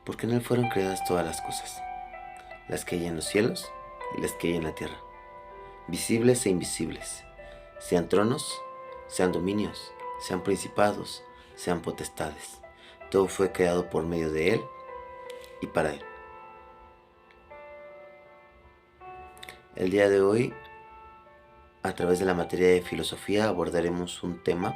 porque en Él fueron creadas todas las cosas, las que hay en los cielos y las que hay en la tierra, visibles e invisibles, sean tronos, sean dominios, sean principados, sean potestades. Todo fue creado por medio de Él y para Él. El día de hoy, a través de la materia de filosofía, abordaremos un tema,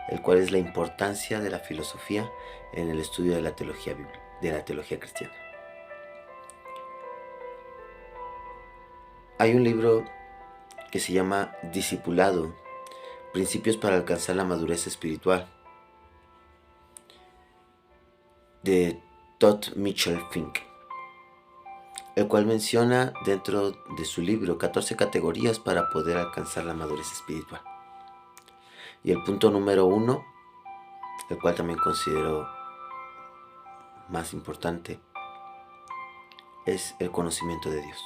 el cual es la importancia de la filosofía en el estudio de la teología bíblica, de la teología cristiana. Hay un libro que se llama Discipulado, Principios para alcanzar la madurez espiritual, de Todd Mitchell Fink, el cual menciona dentro de su libro 14 categorías para poder alcanzar la madurez espiritual. Y el punto número 1, el cual también considero más importante, es el conocimiento de Dios.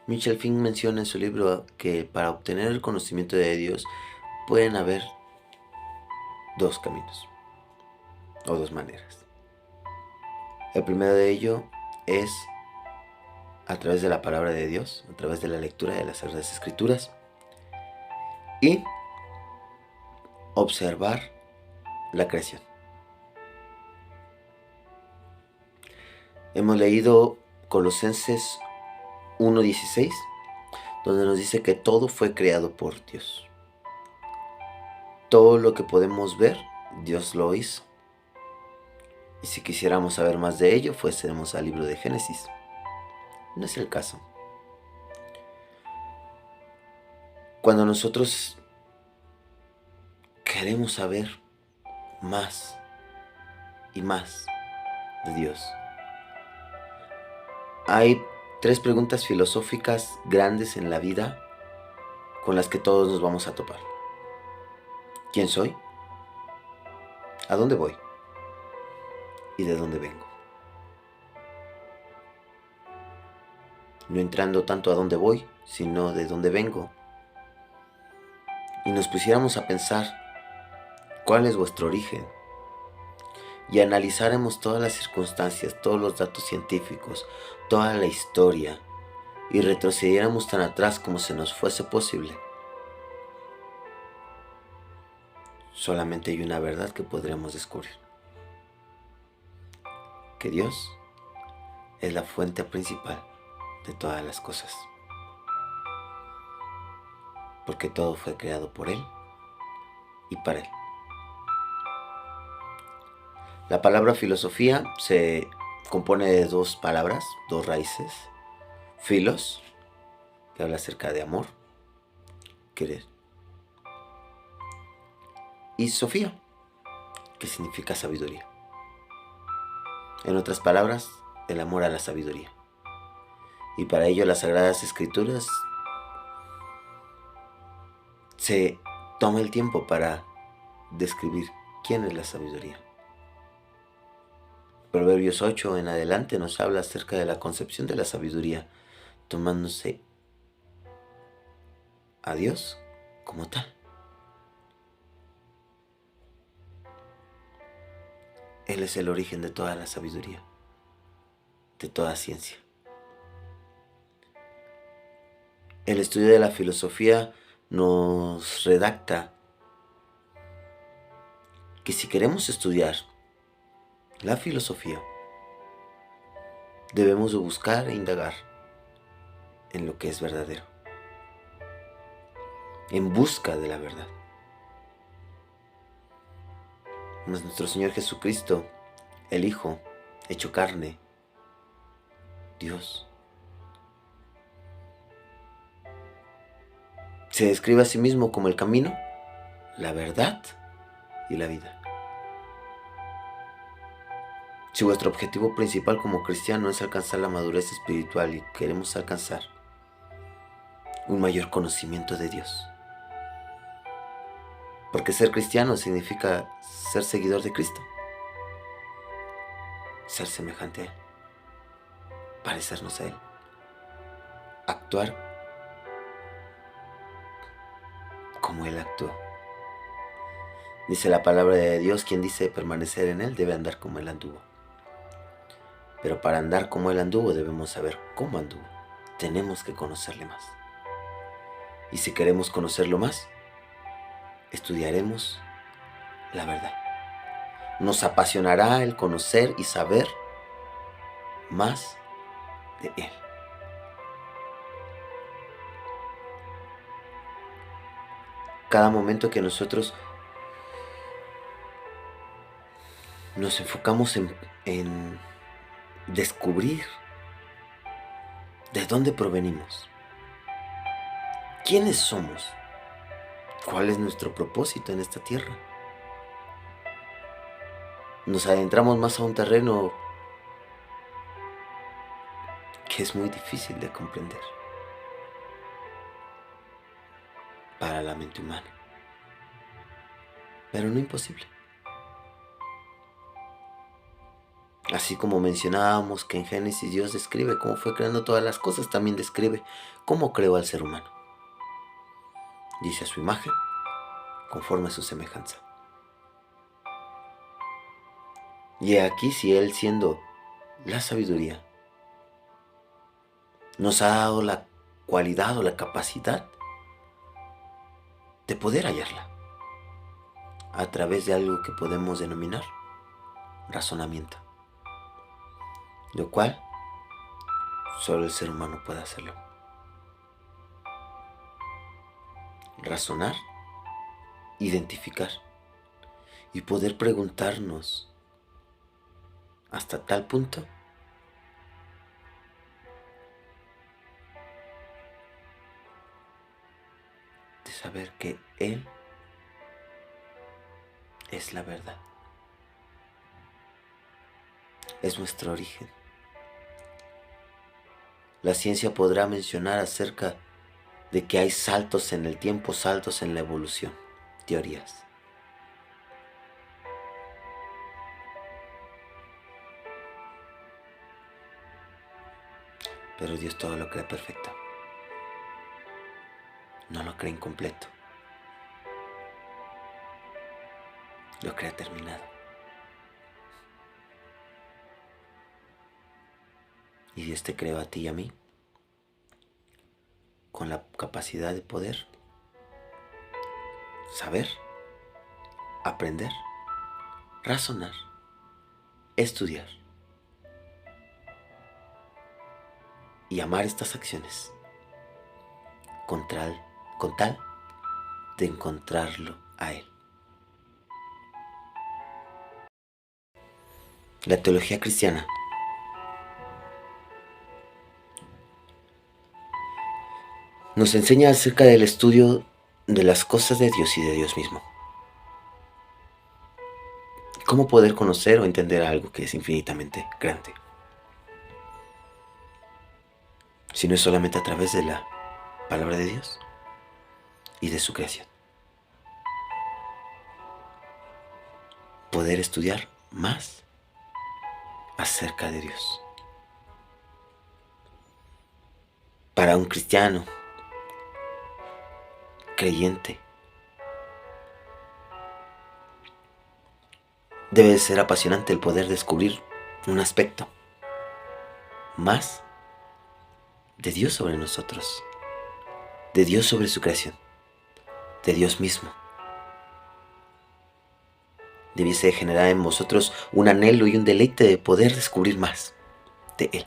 Mitchell Fink menciona en su libro que para obtener el conocimiento de Dios pueden haber dos caminos o dos maneras. El primero de ello es a través de la palabra de Dios, a través de la lectura de las Sagradas Escrituras y observar la creación. Hemos leído Colosenses 1:16, donde nos dice que todo fue creado por Dios. Todo lo que podemos ver, Dios lo hizo. Y si quisiéramos saber más de ello, fuésemos al libro de Génesis. No es el caso. Cuando nosotros queremos saber más y más de Dios, hay 3 preguntas filosóficas grandes en la vida con las que todos nos vamos a topar. ¿Quién soy? ¿A dónde voy? ¿Y de dónde vengo? No entrando tanto a dónde voy, sino de dónde vengo. Y nos pusiéramos a pensar cuál es vuestro origen y analizáramos todas las circunstancias, todos los datos científicos, toda la historia y retrocediéramos tan atrás como se nos fuese posible, solamente hay una verdad que podremos descubrir: que Dios es la fuente principal de todas las cosas, porque todo fue creado por Él y para Él. La palabra filosofía se compone de 2 palabras, 2 raíces: philos, que habla acerca de amor, querer, y sofía, que significa sabiduría. En otras palabras, el amor a la sabiduría. Y para ello las Sagradas Escrituras se toma el tiempo para describir quién es la sabiduría. Proverbios 8 en adelante nos habla acerca de la concepción de la sabiduría, tomándose a Dios como tal. Él es el origen de toda la sabiduría, de toda ciencia. El estudio de la filosofía nos redacta que si queremos estudiar la filosofía, debemos de buscar e indagar en lo que es verdadero, en busca de la verdad. Mas nuestro Señor Jesucristo, el Hijo, hecho carne, Dios, se describe a sí mismo como el camino, la verdad y la vida. Si vuestro objetivo principal como cristiano es alcanzar la madurez espiritual y queremos alcanzar un mayor conocimiento de Dios, porque ser cristiano significa ser seguidor de Cristo, ser semejante a Él, parecernos a Él, actuar como Él actuó. Dice la palabra de Dios, quien dice permanecer en Él debe andar como Él anduvo. Pero para andar como Él anduvo debemos saber cómo anduvo. Tenemos que conocerle más. Y si queremos conocerlo más, estudiaremos la verdad. Nos apasionará el conocer y saber más de Él. Cada momento que nosotros nos enfocamos en descubrir de dónde provenimos, quiénes somos, cuál es nuestro propósito en esta tierra, nos adentramos más a un terreno que es muy difícil de comprender para la mente humana, pero no imposible. Así como mencionábamos que en Génesis Dios describe cómo fue creando todas las cosas, también describe cómo creó al ser humano. Dice a su imagen, conforme a su semejanza. Y aquí si Él, siendo la sabiduría, nos ha dado la cualidad o la capacidad de poder hallarla a través de algo que podemos denominar razonamiento, lo cual solo el ser humano puede hacerlo. Razonar, identificar y poder preguntarnos hasta tal punto de saber que Él es la verdad, es nuestro origen. La ciencia podrá mencionar acerca de que hay saltos en el tiempo, saltos en la evolución, teorías. Pero Dios todo lo crea perfecto. No lo crea incompleto. Lo crea terminado. Y Dios te creó a ti y a mí con la capacidad de poder saber, aprender, razonar, estudiar y amar estas acciones con tal de encontrarlo a Él. La teología cristiana nos enseña acerca del estudio de las cosas de Dios y de Dios mismo. ¿Cómo poder conocer o entender algo que es infinitamente grande? Si no es solamente a través de la palabra de Dios y de su creación. Poder estudiar más acerca de Dios. Para un cristiano creyente, debe ser apasionante el poder descubrir un aspecto más de Dios sobre nosotros, de Dios sobre su creación, de Dios mismo. Debiese generar en vosotros un anhelo y un deleite de poder descubrir más de Él.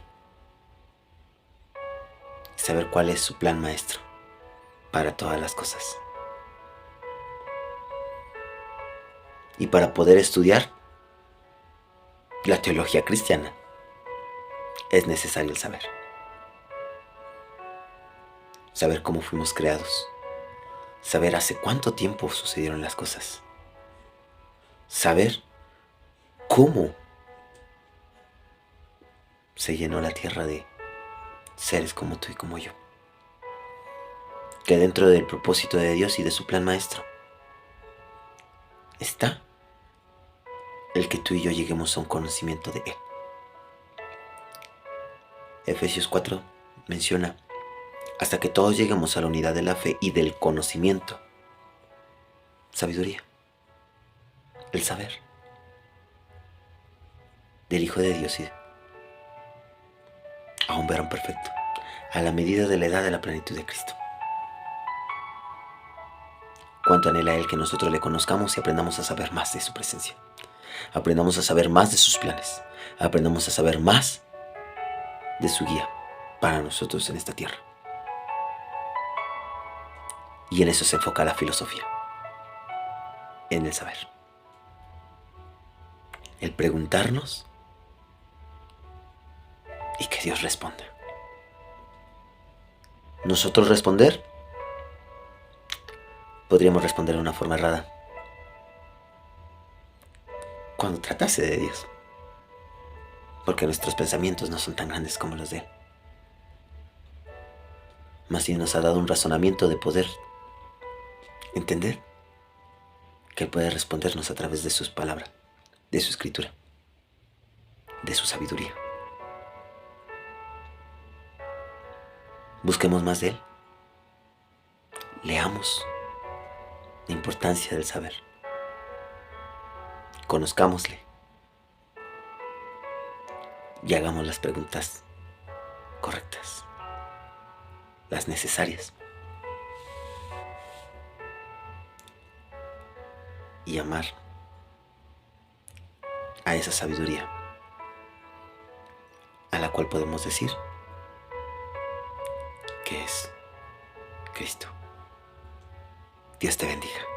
Y saber cuál es su plan maestro para todas las cosas. Y para poder estudiar la teología cristiana, es necesario el saber. Saber cómo fuimos creados. Saber hace cuánto tiempo sucedieron las cosas. Saber cómo se llenó la tierra de seres como tú y como yo. Que dentro del propósito de Dios y de su plan maestro está el que tú y yo lleguemos a un conocimiento de Él. Efesios 4 menciona, hasta que todos lleguemos a la unidad de la fe y del conocimiento. Sabiduría. el saber del Hijo de Dios y a un varón perfecto, a la medida de la edad de la plenitud de Cristo. Cuánto anhela Él que nosotros le conozcamos y aprendamos a saber más de su presencia. Aprendamos a saber más de sus planes. Aprendamos a saber más de su guía para nosotros en esta tierra. Y en eso se enfoca la filosofía, en el saber. El preguntarnos y que Dios responda. Nosotros responder, podríamos responder de una forma errada. Cuando tratase de Dios. Porque nuestros pensamientos no son tan grandes como los de Él. Más bien nos ha dado un razonamiento de poder entender que Él puede respondernos a través de sus palabras, de su escritura, de su sabiduría. Busquemos más de Él. Leamos la importancia del saber. Conozcámosle. Y hagamos las preguntas correctas, las necesarias. Y amar a esa sabiduría a la cual podemos decir que es Cristo. Dios te bendiga.